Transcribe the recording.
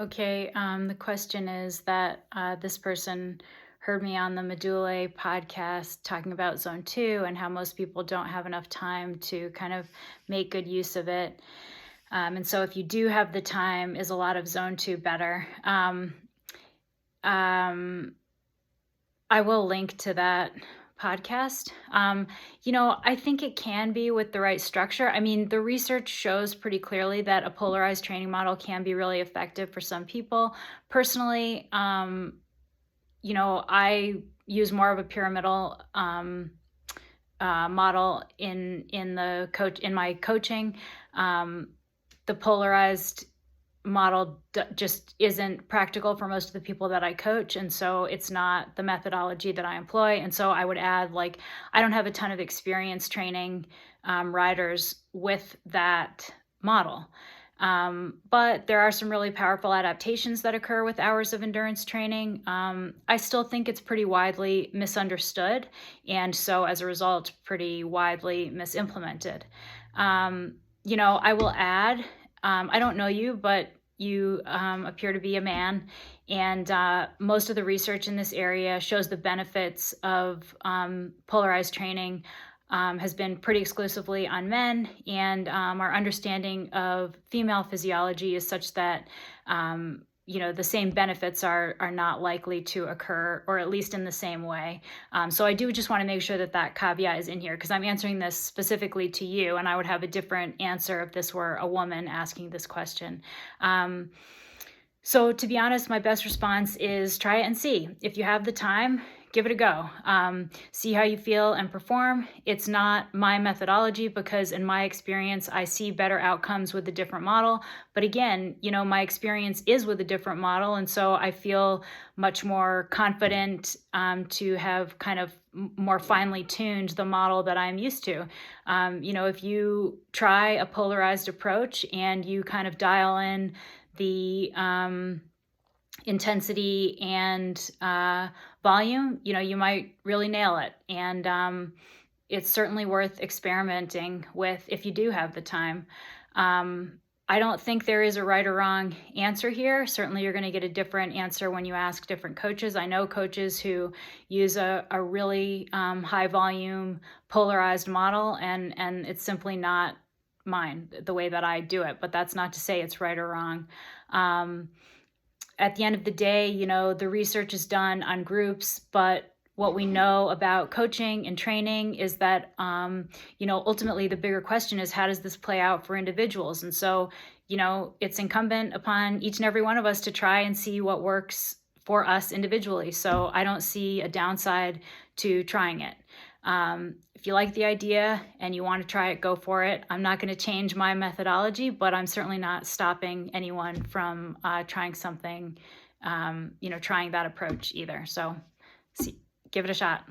Okay, the question is that this person heard me on the Mi Doule podcast talking about zone two and how most people don't have enough time to kind of make good use of it. And so, if you do have the time, is a lot of zone two better? Um, I will link to that podcast. I think it can be with the right structure. I mean, the research shows pretty clearly that a polarized training model can be really effective for some people. Personally, I use more of a pyramidal model in my coaching. Um, the polarized model just isn't practical for most of the people that I coach. And so it's not the methodology that I employ. And so I would add, like, I don't have a ton of experience training riders with that model. But there are some really powerful adaptations that occur with hours of endurance training. I still think it's pretty widely misunderstood. And so as a result, pretty widely misimplemented. I will add, I don't know you, but you appear to be a man, and most of the research in this area shows the benefits of polarized training has been pretty exclusively on men, and our understanding of female physiology is such that the same benefits are not likely to occur, or at least in the same way. So I do just want to make sure that that caveat is in here, because I'm answering this specifically to you, and I would have a different answer if this were a woman asking this question. So to be honest, my best response is try it and see. If you have the time, give it a go. See how you feel and perform. It's not my methodology because in my experience, I see better outcomes with a different model. But again, my experience is with a different model. And so I feel much more confident to have kind of more finely tuned the model that I'm used to. If you try a polarized approach and you kind of dial in the intensity and volume, you might really nail it. And it's certainly worth experimenting with if you do have the time. I don't think there is a right or wrong answer here. Certainly, you're going to get a different answer when you ask different coaches. I know coaches who use a really high volume polarized model, and it's simply not mine, the way that I do it. But that's not to say it's right or wrong. At the end of the day, the research is done on groups, but what we know about coaching and training is that, ultimately the bigger question is, how does this play out for individuals? And so, it's incumbent upon each and every one of us to try and see what works for us individually. So I don't see a downside to trying it. If you like the idea and you want to try it, go for it. I'm not going to change my methodology, but I'm certainly not stopping anyone from trying something, trying that approach either. So give it a shot.